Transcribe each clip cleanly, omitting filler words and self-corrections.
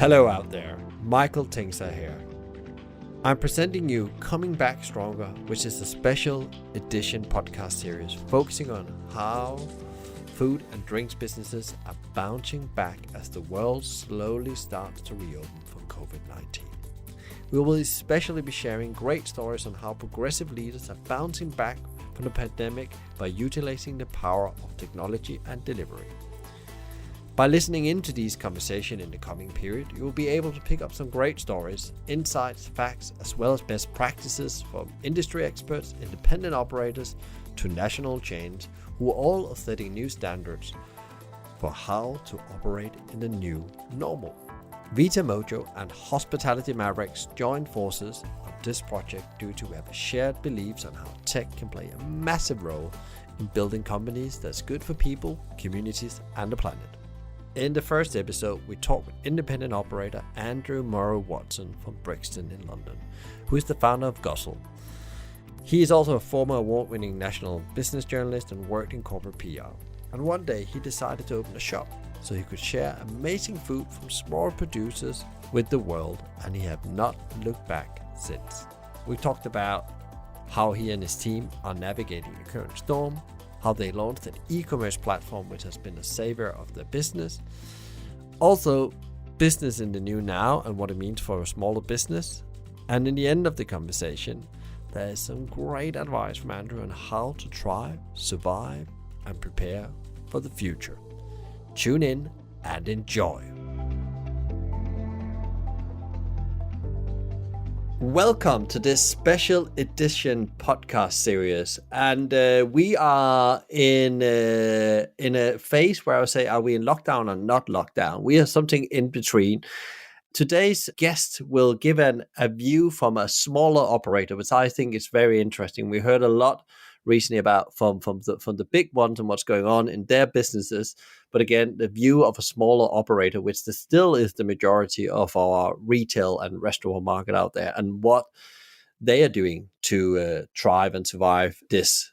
Hello out there, Michael Tingsa here. I'm presenting you Coming Back Stronger, which is a special edition podcast series focusing on how food and drinks businesses are bouncing back as the world slowly starts to reopen from COVID-19. We will especially be sharing great stories on how progressive leaders are bouncing back from the pandemic by utilizing the power of technology and delivery. By listening into these conversations in the coming period, you will be able to pick up some great stories, insights, facts, as well as best practices from industry experts, independent operators, to national chains who all are setting new standards for how to operate in the new normal. Vita, Mojo and Hospitality Mavericks joined forces on this project due to have shared beliefs on how tech can play a massive role in building companies that's good for people, communities and the planet. In the first episode, we talked with independent operator Andrew Morrow-Watson from Brixton in London, who is the founder of Guzzle. He is also a former award-winning national business journalist and worked in corporate PR. And one day he decided to open a shop so he could share amazing food from small producers with the world, and he have not looked back since. We talked about how he and his team are navigating the current storm, how they launched an e-commerce platform which has been a savior of their business. Also, business in the new now and what it means for a smaller business. And in the end of the conversation, there is some great advice from Andrew on how to thrive, survive, and prepare for the future. Tune in and enjoy. Welcome to this special edition podcast series, and we are in a phase where I would say, are we in lockdown or not lockdown? We are something in between. Today's guest will give a view from a smaller operator, which I think is very interesting. We heard a lot recently about from the big ones and what's going on in their businesses, but again, the view of a smaller operator, which still is the majority of our retail and restaurant market out there, and what they are doing to thrive and survive this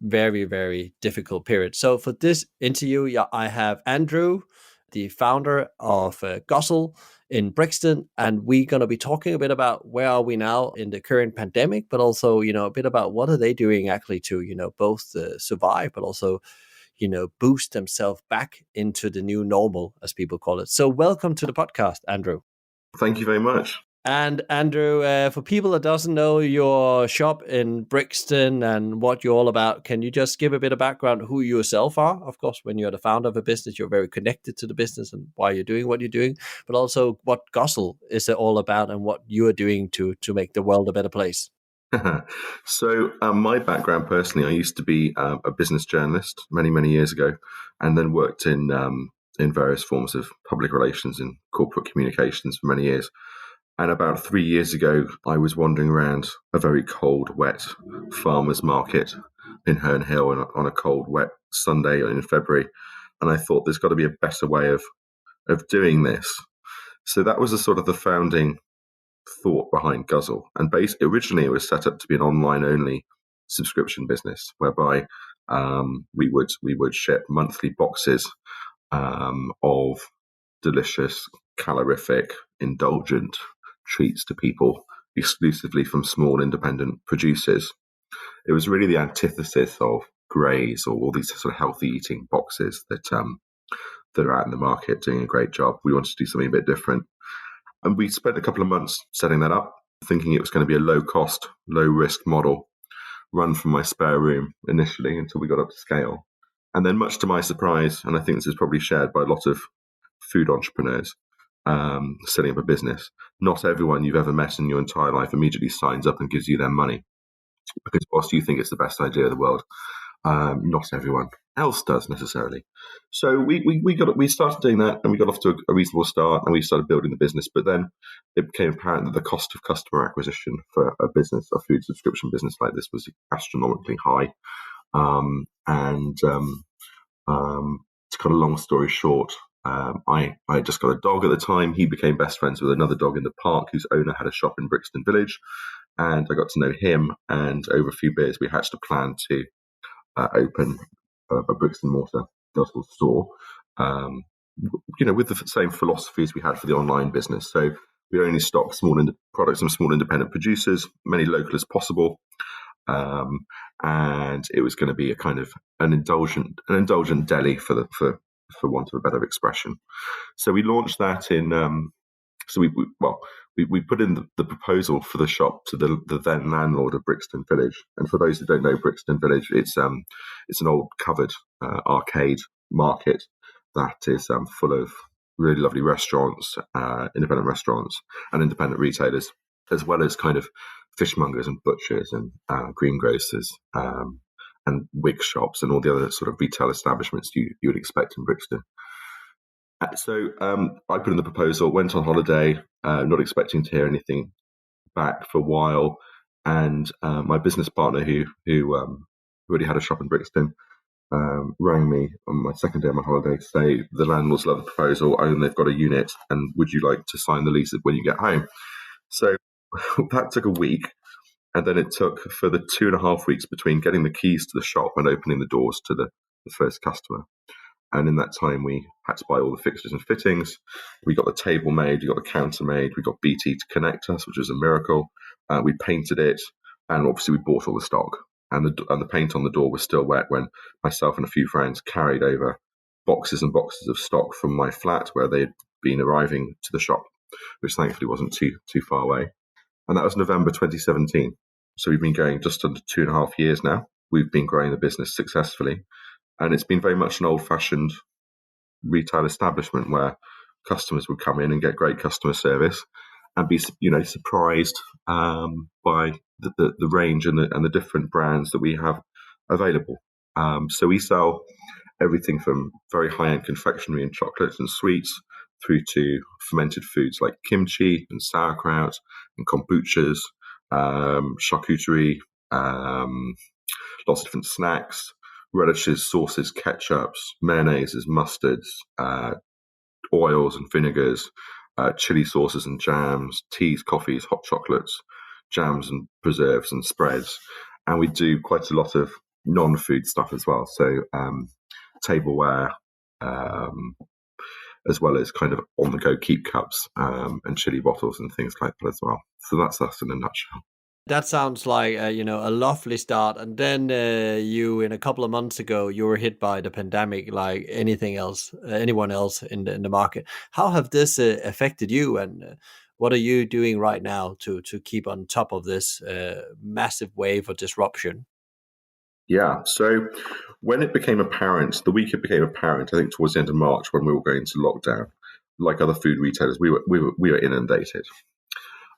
very, very difficult period. So for this interview, I have Andrew, the founder of Guzzle in Brixton, and we're going to be talking a bit about where are we now in the current pandemic, but also, a bit about what are they doing actually to, both survive, but also, boost themselves back into the new normal, as people call it. So welcome to the podcast, Andrew. Thank you very much. And Andrew, for people that doesn't know your shop in Brixton and what you're all about, can you just give a bit of background who you yourself are? Of course, when you're the founder of a business, you're very connected to the business and why you're doing what you're doing, but also what Guzzle is all about and what you are doing to make the world a better place. So my background personally, I used to be a business journalist many, many years ago, and then worked in various forms of public relations and corporate communications for many years. And about 3 years ago, I was wandering around a very cold, wet farmer's market in Herne Hill on a cold, wet Sunday in February. And I thought there's got to be a better way of doing this. So that was the founding thought behind Guzzle. And originally it was set up to be an online-only subscription business, whereby we would ship monthly boxes of delicious, calorific, indulgent treats to people exclusively from small independent producers. It was really the antithesis of Graze or all these sort of healthy eating boxes that are out in the market doing a great job. We wanted to do something a bit different. And we spent a couple of months setting that up, thinking it was going to be a low-cost, low-risk model run from my spare room initially until we got up to scale. And then much to my surprise, and I think this is probably shared by a lot of food entrepreneurs, setting up a business, not everyone you've ever met in your entire life immediately signs up and gives you their money. Because whilst you think it's the best idea of the world, not everyone else does necessarily. So we started doing that, and we got off to a reasonable start, and we started building the business. But then it became apparent that the cost of customer acquisition for a food subscription business like this, was astronomically high. To cut a long story short, I just got a dog at the time. He became best friends with another dog in the park whose owner had a shop in Brixton Village, and I got to know him. And over a few beers, we hatched a plan to open a bricks and mortar Guzzle store with the same philosophies we had for the online business. So we only stock products from small independent producers, many local as possible. And it was going to be a kind of an indulgent deli for want of a better expression. So we launched that in. We put in the proposal for the shop to the then landlord of Brixton Village. And for those who don't know Brixton Village, it's an old covered arcade market that is full of really lovely restaurants, independent restaurants and independent retailers, as well as kind of fishmongers and butchers and greengrocers and wig shops and all the other sort of retail establishments you would expect in Brixton. So I put in the proposal, went on holiday, not expecting to hear anything back for a while, and my business partner, who already had a shop in Brixton, rang me on my second day on my holiday to say the landlords love the proposal and they've got a unit, and would you like to sign the lease when you get home? So that took a week, and then it took for the 2.5 weeks between getting the keys to the shop and opening the doors to the first customer. And in that time, we had to buy all the fixtures and fittings. We got the table made, we got the counter made, we got BT to connect us, which was a miracle. We painted it, and obviously we bought all the stock. And the paint on the door was still wet when myself and a few friends carried over boxes and boxes of stock from my flat where they had been arriving to the shop, which thankfully wasn't too far away. And that was November 2017. So we've been going just under 2.5 years now. We've been growing the business successfully. And it's been very much an old-fashioned retail establishment where customers would come in and get great customer service and be, surprised by the range and the different brands that we have available. So we sell everything from very high-end confectionery and chocolates and sweets through to fermented foods like kimchi and sauerkraut and kombuchas, charcuterie, lots of different snacks, relishes, sauces, ketchups, mayonnaises, mustards, oils and vinegars, chili sauces and jams, teas, coffees, hot chocolates, jams and preserves and spreads. And we do quite a lot of non-food stuff as well. So tableware, as well as kind of on-the-go keep cups and chili bottles and things like that as well. So that's us in a nutshell. That sounds like a lovely start. And then you, in a couple of months ago, you were hit by the pandemic, like anyone else in the market. How have this affected you, and what are you doing right now to keep on top of this massive wave of disruption? Yeah. So when it became apparent, the week it became apparent, I think towards the end of March, when we were going into lockdown, like other food retailers, we were inundated.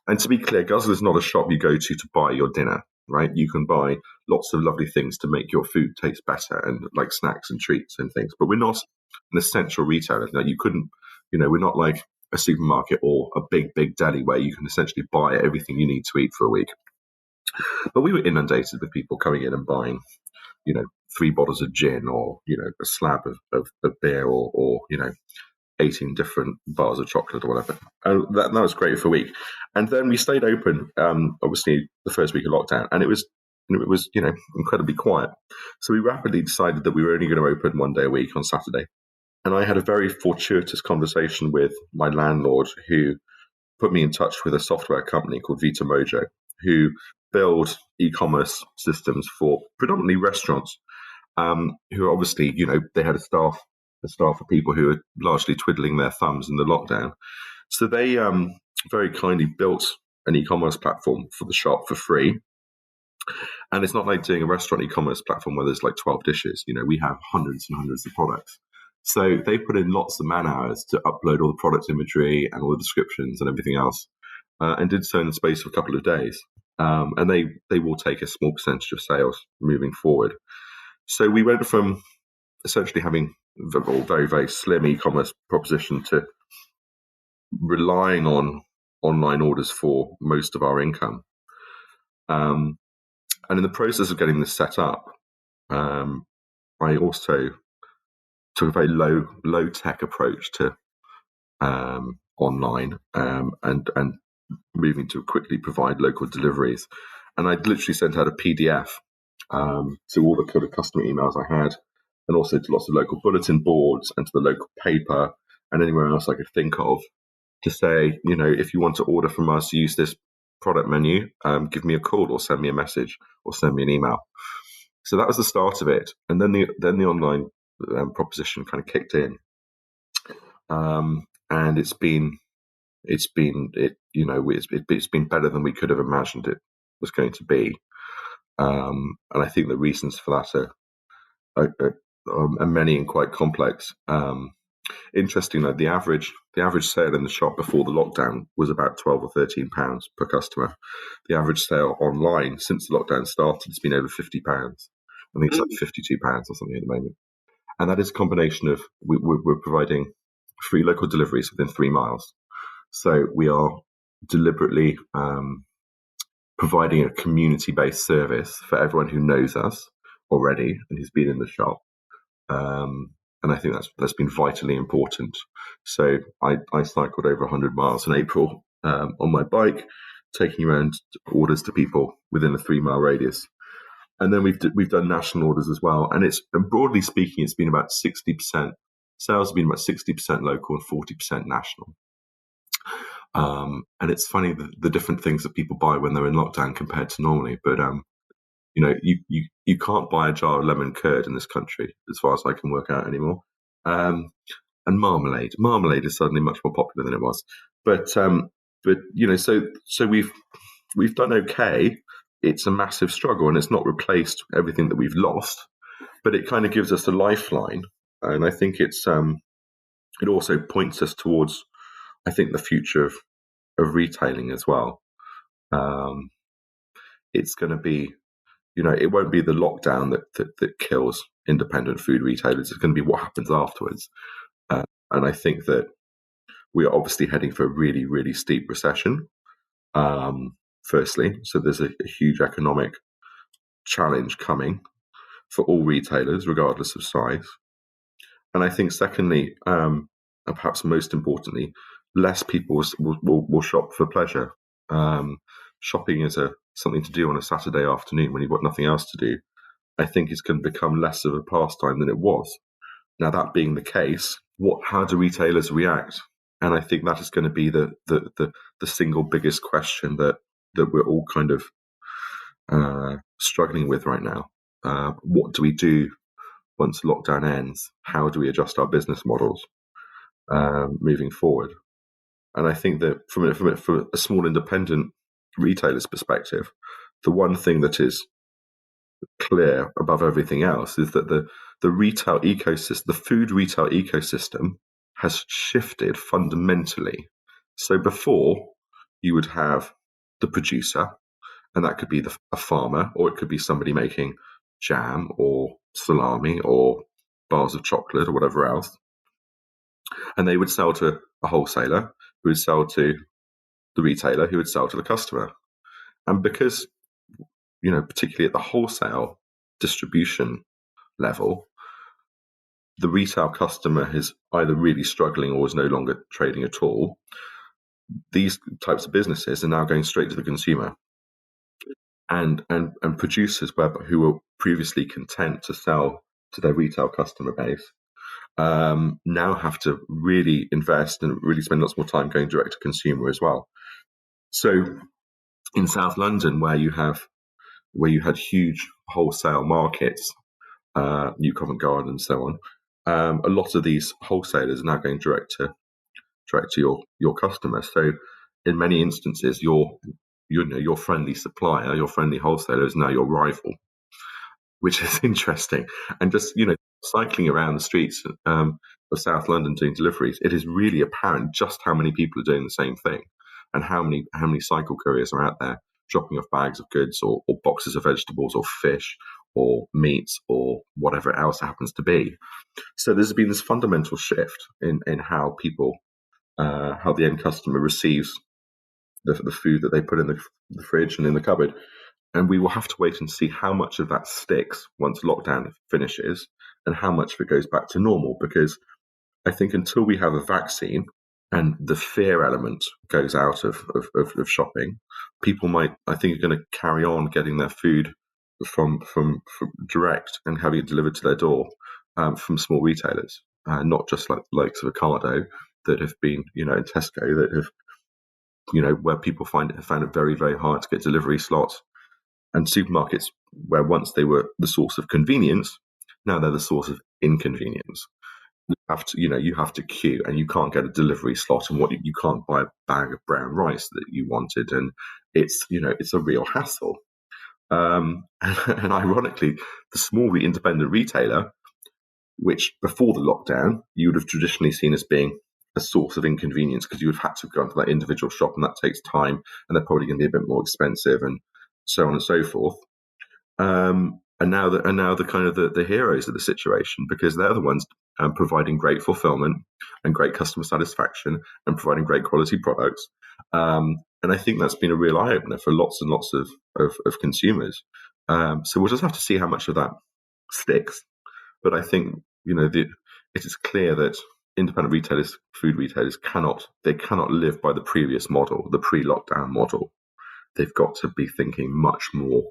And to be clear, Guzzler is not a shop you go to buy your dinner, right? You can buy lots of lovely things to make your food taste better, and like snacks and treats and things. But we're not an essential retailer. Now, you couldn't, we're not like a supermarket or a big deli where you can essentially buy everything you need to eat for a week. But we were inundated with people coming in and buying, 3 bottles of gin or, a slab of beer or 18 different bars of chocolate or whatever. And that was great for a week. And then we stayed open, obviously, the first week of lockdown, and it was incredibly quiet. So we rapidly decided that we were only going to open one day a week on Saturday. And I had a very fortuitous conversation with my landlord, who put me in touch with a software company called Vita Mojo, who build e-commerce systems for predominantly restaurants, who obviously, they had a staff of people who are largely twiddling their thumbs in the lockdown. So they very kindly built an e-commerce platform for the shop for free. And it's not like doing a restaurant e-commerce platform where there's like 12 dishes. We have hundreds and hundreds of products. So they put in lots of man hours to upload all the product imagery and all the descriptions and everything else, and did so in the space of a couple of days. And they will take a small percentage of sales moving forward. So we went from essentially having a very, very slim e-commerce proposition to relying on online orders for most of our income. And in the process of getting this set up, I also took a very low tech approach to online and moving to quickly provide local deliveries. And I literally sent out a PDF to all the kind of customer emails I had, and also to lots of local bulletin boards and to the local paper and anywhere else I could think of, to say, if you want to order from us, use this product menu, give me a call or send me a message or send me an email. So that was the start of it, and then the online proposition kind of kicked in, and it's been better than we could have imagined it was going to be, and I think the reasons for that are many and quite complex. Interestingly, the average sale in the shop before the lockdown was about £12 or £13 per customer. The average sale online since the lockdown started has been over £50. I think it's like £52 or something at the moment. And that is a combination of we're providing free local deliveries within 3 miles. So we are deliberately providing a community-based service for everyone who knows us already and who's been in the shop. And I think that's been vitally important. So I cycled over 100 miles in April on my bike, taking around orders to people within a 3 mile radius. And then we've done national orders as well. And broadly speaking, it's been about 60%. Sales have been about 60% local and 40% national. And it's funny the different things that people buy when they're in lockdown compared to normally. But you can't buy a jar of lemon curd in this country, as far as I can work out anymore. And marmalade is suddenly much more popular than it was. But so we've done okay. It's a massive struggle, and it's not replaced everything that we've lost, but it kind of gives us a lifeline. And I think it also points us towards, I think, the future of retailing as well. It's going to be, it won't be the lockdown that kills independent food retailers. It's going to be what happens afterwards. And I think that we are obviously heading for a really, really steep recession, firstly. So there's a huge economic challenge coming for all retailers, regardless of size. And I think secondly, and perhaps most importantly, less people will shop for pleasure. Shopping is something to do on a Saturday afternoon when you've got nothing else to do. I think it's going to become less of a pastime than it was. Now, that being the case, how do retailers react? And I think that is going to be the single biggest question that we're all kind of struggling with right now. What do we do once lockdown ends? How do we adjust our business models moving forward? And I think that from a small independent retailer's perspective, the one thing that is clear above everything else is that the retail ecosystem, the food retail ecosystem, has shifted fundamentally. So before, you would have the producer, and that could be a farmer, or it could be somebody making jam or salami or bars of chocolate or whatever else. And they would sell to a wholesaler, who would sell to the retailer, who would sell to the customer. And because, particularly at the wholesale distribution level, the retail customer is either really struggling or is no longer trading at all, these types of businesses are now going straight to the consumer. And producers who were previously content to sell to their retail customer base now have to really invest and really spend lots more time going direct to consumer as well. So in South London, where you had huge wholesale markets, New Covent Garden and so on, a lot of these wholesalers are now going direct to your customer. So in many instances, your friendly supplier, your friendly wholesaler is now your rival, which is interesting. And just cycling around the streets of South London doing deliveries, it is really apparent just how many people are doing the same thing, and how many cycle couriers are out there dropping off bags of goods or boxes of vegetables or fish or meats or whatever else it happens to be. So there's been this fundamental shift in how people, how the end customer receives the food that they put in the fridge and in the cupboard. And we will have to wait and see how much of that sticks once lockdown finishes and how much of it goes back to normal. Because I think until we have a vaccine and the fear element goes out of shopping, people are going to carry on getting their food from direct and having it delivered to their door from small retailers. not just like likes of Ocado that have been, in Tesco that have, where people found it very, very hard to get delivery slots, and supermarkets where once they were the source of convenience, now they're the source of inconvenience. You have to queue, and you can't get a delivery slot, and you can't buy a bag of brown rice that you wanted, and it's a real hassle. And ironically, the small independent retailer, which before the lockdown you would have traditionally seen as being a source of inconvenience because you would have had to go into that individual shop, and that takes time, and they're probably going to be a bit more expensive, and so on and so forth. And now the kind of the heroes of the situation, because they're the ones providing great fulfillment and great customer satisfaction and providing great quality products. And I think that's been a real eye opener for lots and lots of consumers. So we'll just have to see how much of that sticks. But I think it is clear that independent retailers, food retailers, cannot live by the previous model, the pre-lockdown model. They've got to be thinking much more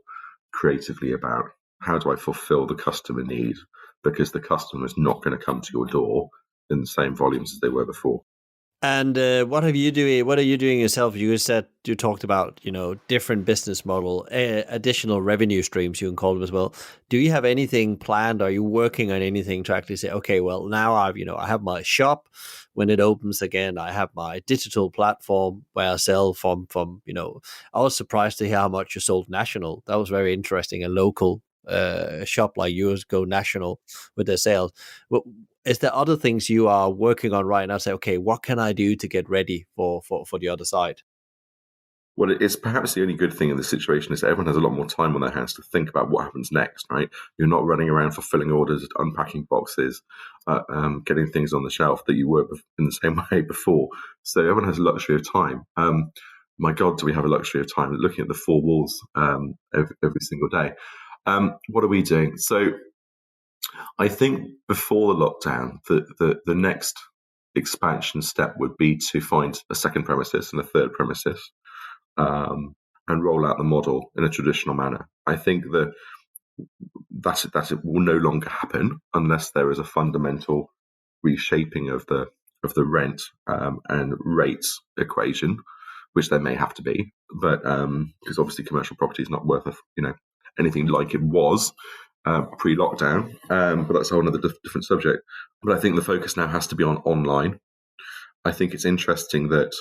creatively about how do I fulfill the customer need, because the customer is not going to come to your door in the same volumes as they were before. And what are you doing yourself? You said you talked about different business model, additional revenue streams, you can call them as well. Do you have anything planned? Are you working on anything to actually say, okay, well now I have my shop when it opens again. I have my digital platform where I sell from. I was surprised to hear how much you sold national. That was very interesting. A local shop like yours go national with their sales. Well, is there other things you are working on right now? Say, okay, what can I do to get ready for the other side? Well, it's perhaps the only good thing in this situation is that everyone has a lot more time on their hands to think about what happens next, right? You're not running around fulfilling orders, unpacking boxes, getting things on the shelf that you were in the same way before. So everyone has a luxury of time. My God, do we have a luxury of time looking at the four walls every single day? What are we doing? So I think before the lockdown, the next expansion step would be to find a second premises and a third premises, and roll out the model in a traditional manner. I think that it will no longer happen unless there is a fundamental reshaping of the rent and rates equation, which there may have to be, but because obviously commercial property is not worth anything like it was pre-lockdown, but that's a whole other different subject. But I think the focus now has to be on online. I think it's interesting that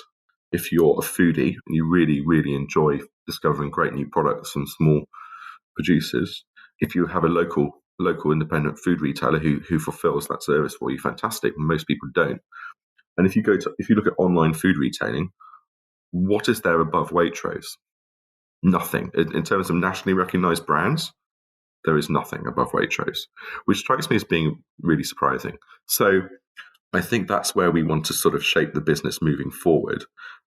if you're a foodie and you really, really enjoy discovering great new products from small producers, if you have a local independent food retailer who fulfills that service for you, fantastic. Most people don't. And if you look at online food retailing, what is there above Waitrose? Nothing. In terms of nationally recognized brands, there is nothing above Waitrose, which strikes me as being really surprising. So I think that's where we want to sort of shape the business moving forward.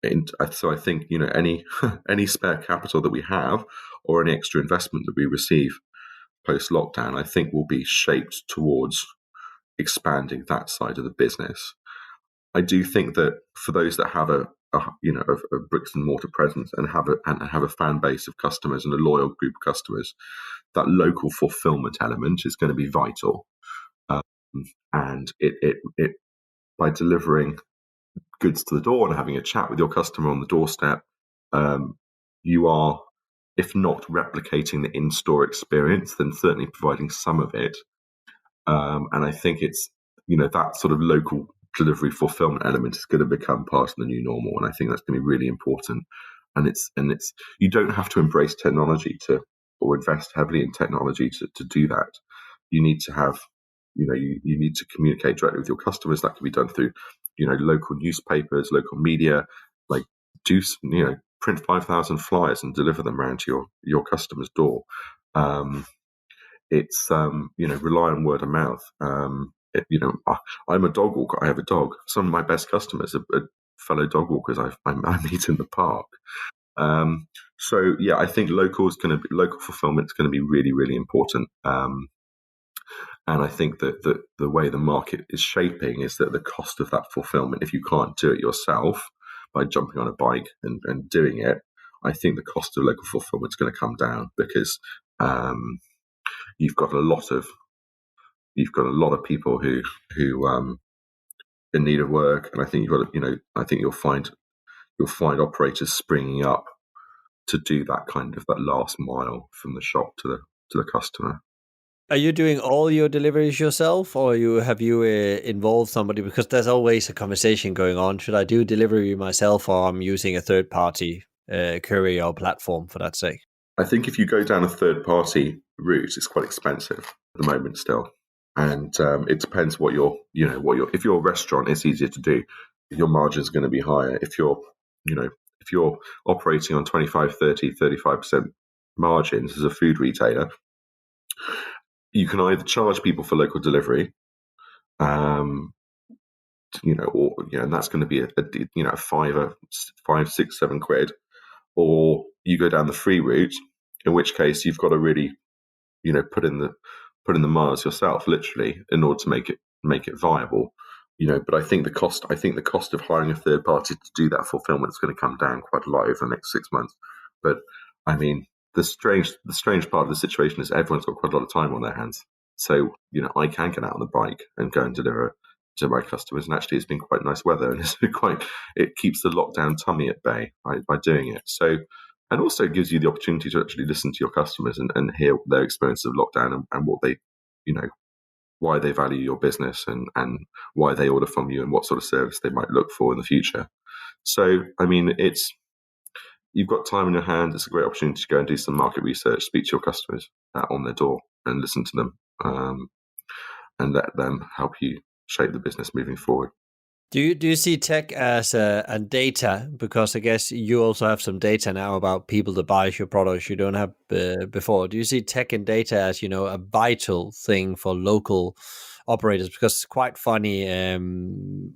And so I think any spare capital that we have or any extra investment that we receive post lockdown, I think will be shaped towards expanding that side of the business. I do think that for those that have a bricks and mortar presence and have a fan base of customers and a loyal group of customers, that local fulfillment element is going to be vital. And it by delivering goods to the door and having a chat with your customer on the doorstep, you are, if not replicating the in-store experience, then certainly providing some of it. And I think it's, that sort of local delivery fulfillment element is going to become part of the new normal. And I think that's going to be really important. And it's you don't have to embrace technology or invest heavily in technology to do that. You need to have, you need to communicate directly with your customers. That can be done through, local newspapers, local media, like print 5,000 flyers and deliver them around to your customer's door. It's rely on word of mouth. I'm a dog walker. I have a dog. Some of my best customers are fellow dog walkers I meet in the park. So yeah, I think local fulfillment is going to be really, really important. And I think that the way the market is shaping is that the cost of that fulfillment, if you can't do it yourself by jumping on a bike and doing it, I think the cost of local fulfillment is going to come down because you've got a lot of you've got a lot of people who in need of work, and I think you've got I think you'll find operators springing up to do that last mile from the shop to the customer. Are you doing all your deliveries yourself, or have you involved somebody? Because there's always a conversation going on. Should I do delivery myself, or I'm using a third party courier or platform for that sake? I think if you go down a third party route, it's quite expensive at the moment still, and it depends what if you're a restaurant, it's easier to do. Your margin's going to be higher. If you're operating on 25, 30, 35% margins as a food retailer, you can either charge people for local delivery, and that's going to be a five, 6, 7 quid, or you go down the free route, in which case you've got to really, put in the miles yourself, literally, in order to make it viable. But I think the cost of hiring a third party to do that fulfillment is going to come down quite a lot over the next 6 months. But I mean, the strange part of the situation is everyone's got quite a lot of time on their hands. So, I can get out on the bike and go and deliver to my customers. And actually, it's been quite nice weather, and it keeps the lockdown tummy at bay, right, by doing it. So, and also gives you the opportunity to actually listen to your customers and hear their experience of lockdown and what they, why they value your business and why they order from you and what sort of service they might look for in the future. So, I mean, you've got time in your hand. It's a great opportunity to go and do some market research, speak to your customers on their door and listen to them, and let them help you shape the business moving forward. Do you see tech as a data? Because I guess you also have some data now about people that buy your products you don't have before. Do you see tech and data as a vital thing for local operators? Because it's quite funny.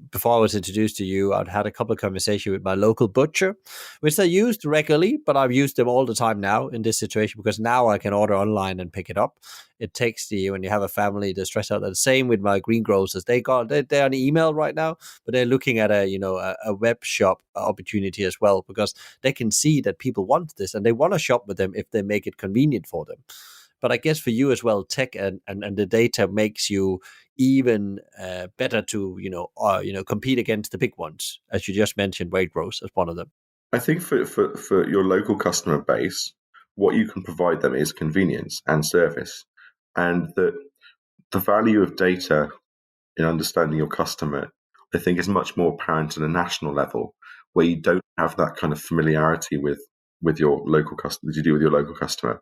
Before I was introduced to you, I'd had a couple of conversations with my local butcher, which I used regularly, but I've used them all the time now in this situation, because now I can order online and pick it up. It takes when you have a family, they're stressed out. The same with my greengrocers. They're on email right now, but they're looking at a web shop opportunity as well, because they can see that people want this and they want to shop with them if they make it convenient for them. But I guess for you as well, tech and the data makes you even better to compete against the big ones, as you just mentioned, Waitrose as one of them. I think for your local customer base, what you can provide them is convenience and service, and the value of data in understanding your customer, I think, is much more apparent at a national level, where you don't have that kind of familiarity with your local customer as you do with your local customer.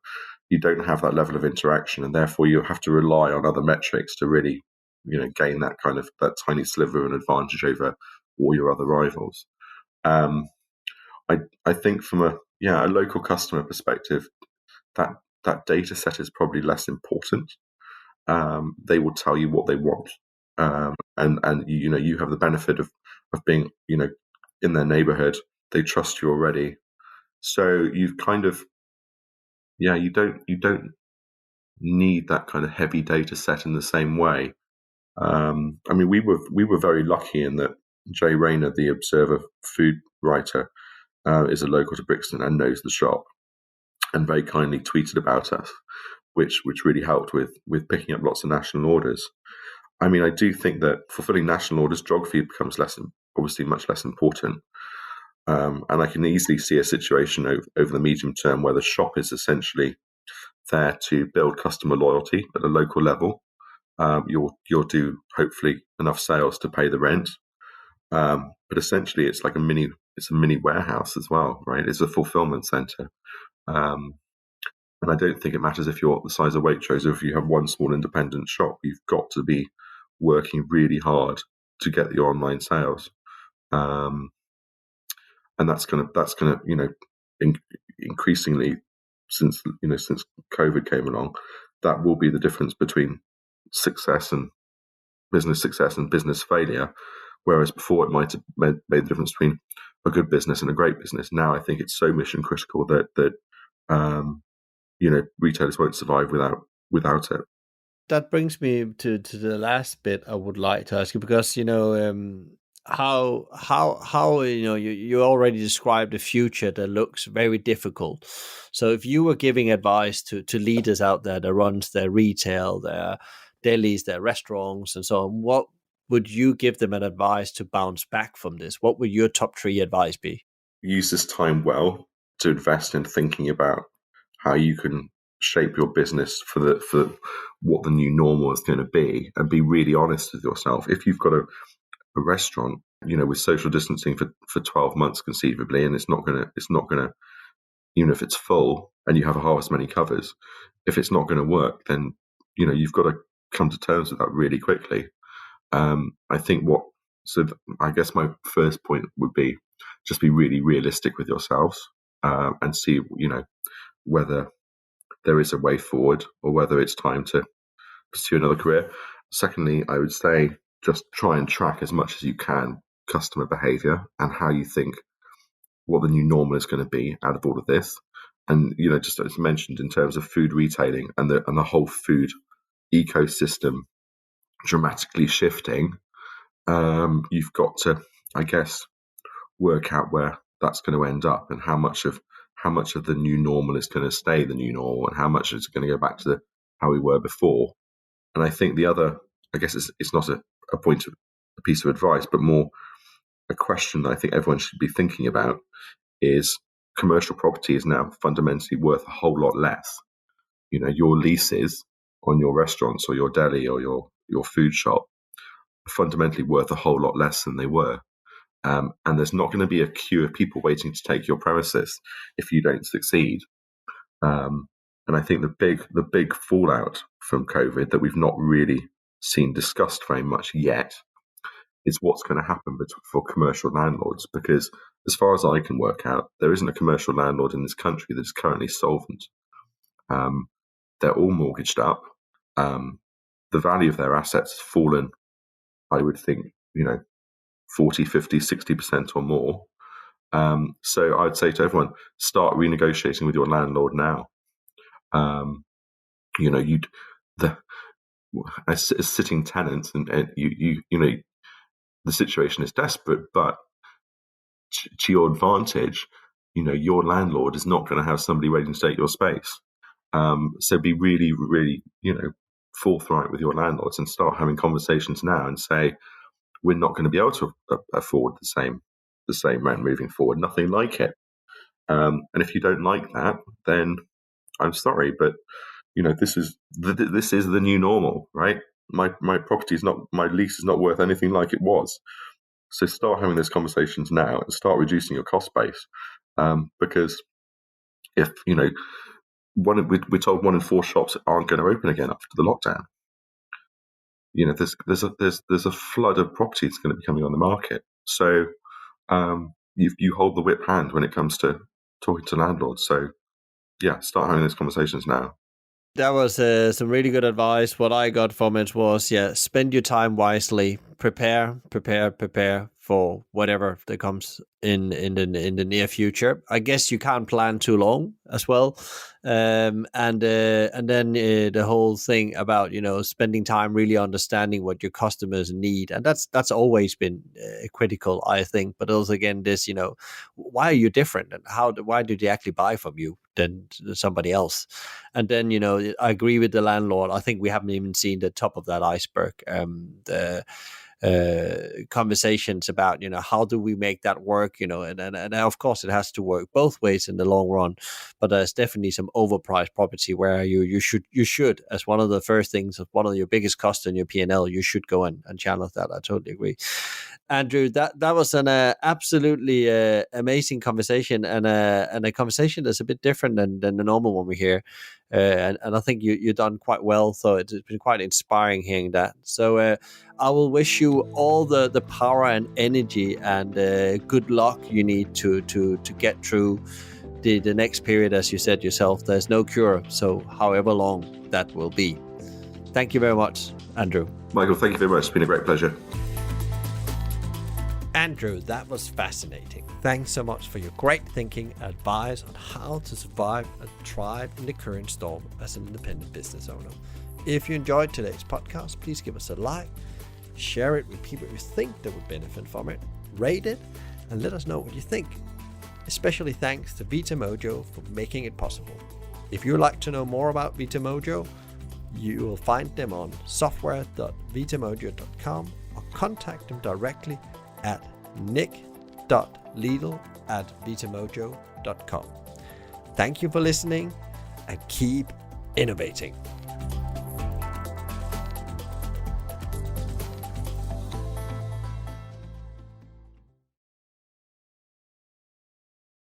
You don't have that level of interaction, and therefore you have to rely on other metrics to really, gain that tiny sliver of an advantage over all your other rivals. I think from a local customer perspective, that data set is probably less important. They will tell you what they want, and you have the benefit of being in their neighborhood. They trust you already, so you've kind of you don't need that kind of heavy data set in the same way. I mean, we were very lucky in that Jay Rayner, the Observer food writer, is a local to Brixton and knows the shop, and very kindly tweeted about us, which really helped with picking up lots of national orders. I mean, I do think that fulfilling national orders, geography becomes obviously much less important. And I can easily see a situation over the medium term where the shop is essentially there to build customer loyalty at a local level. You'll do hopefully enough sales to pay the rent, but essentially it's like a mini warehouse as well, right? It's a fulfillment center. And I don't think it matters if you're the size of Waitrose or if you have one small independent shop. You've got to be working really hard to get your online sales, and that's gonna increasingly, since COVID came along, that will be the difference between success and business failure. Whereas before it might have made the difference between a good business and a great business. Now I think it's so mission critical that retailers won't survive without it. That brings me to the last bit I would like to ask you, because how you already described a future that looks very difficult. So if you were giving advice to leaders out there that runs their retail, delis, their restaurants, and so on. What would you give them an advice to bounce back from this? What would your top 3 advice be? Use this time well to invest in thinking about how you can shape your business for what the new normal is going to be, and be really honest with yourself. If you've got a restaurant, with social distancing for 12 months conceivably, and it's not gonna, even if it's full and you have a half as many covers, if it's not going to work, then you've got to come to terms with that really quickly. I think I guess my first point would be just be really realistic with yourselves, and see whether there is a way forward or whether it's time to pursue another career. Secondly, I would say just try and track as much as you can customer behavior and how you think what the new normal is going to be out of all of this. And just as mentioned in terms of food retailing and the whole food ecosystem dramatically shifting, you've got to, I guess, work out where that's going to end up, and how much of the new normal is going to stay the new normal, and how much is going to go back to how we were before. And I think the other, I guess it's not a piece of advice, but more a question that I think everyone should be thinking about is commercial property is now fundamentally worth a whole lot less. Your leases on your restaurants or your deli or your food shop are fundamentally worth a whole lot less than they were. And there's not going to be a queue of people waiting to take your premises if you don't succeed. And I think the big fallout from COVID that we've not really seen discussed very much yet is what's going to happen for commercial landlords, because as far as I can work out, there isn't a commercial landlord in this country that is currently solvent. They're all mortgaged up. The value of their assets has fallen, I would think, 40, 50, 60% or more. So I'd say to everyone, start renegotiating with your landlord now. As sitting tenants, and the situation is desperate, but to your advantage, your landlord is not going to have somebody waiting to take your space. So be really, really, forthright with your landlords and start having conversations now and say, we're not going to be able to afford the same rent moving forward. Nothing like it. And if you don't like that, then I'm sorry, but this is the new normal, right? My lease is not worth anything like it was. So start having those conversations now and start reducing your cost base, because if we're told 1 in 4 shops aren't going to open again after the lockdown. There's a flood of property that's going to be coming on the market. So you hold the whip hand when it comes to talking to landlords. So yeah, start having those conversations now. That was some really good advice. What I got from it was, spend your time wisely. Prepare for whatever that comes in the near future. I guess you can't plan too long as well. And then the whole thing about spending time really understanding what your customers need, and that's always been critical, I think. But also again, this why are you different, and why did they actually buy from you than somebody else? And then I agree with the landlord. I think we haven't even seen the top of that iceberg. The conversations about how do we make that work, and of course it has to work both ways in the long run, but there's definitely some overpriced property where you should, as one of the first things, one of your biggest costs in your P&L, you should go and challenge that. I totally agree. Andrew, that was an absolutely amazing conversation, and a conversation that's a bit different than the normal one we hear, and I think you've done quite well. So it's been quite inspiring hearing that. So I will wish you all the power and energy and good luck you need to get through the next period. As you said yourself, there's no cure, so however long that will be. Thank you very much, Andrew. Michael, thank you very much. It's been a great pleasure. Andrew, that was fascinating. Thanks so much for your great thinking and advice on how to survive and thrive in the current storm as an independent business owner. If you enjoyed today's podcast, please give us a like, share it with people you think that would benefit from it, rate it, and let us know what you think. Especially thanks to Vita Mojo for making it possible. If you'd like to know more about Vita Mojo, You will find them on software.vitamojo.com or contact them directly at nick.lidl@vitamojo.com. Thank you for listening and keep innovating.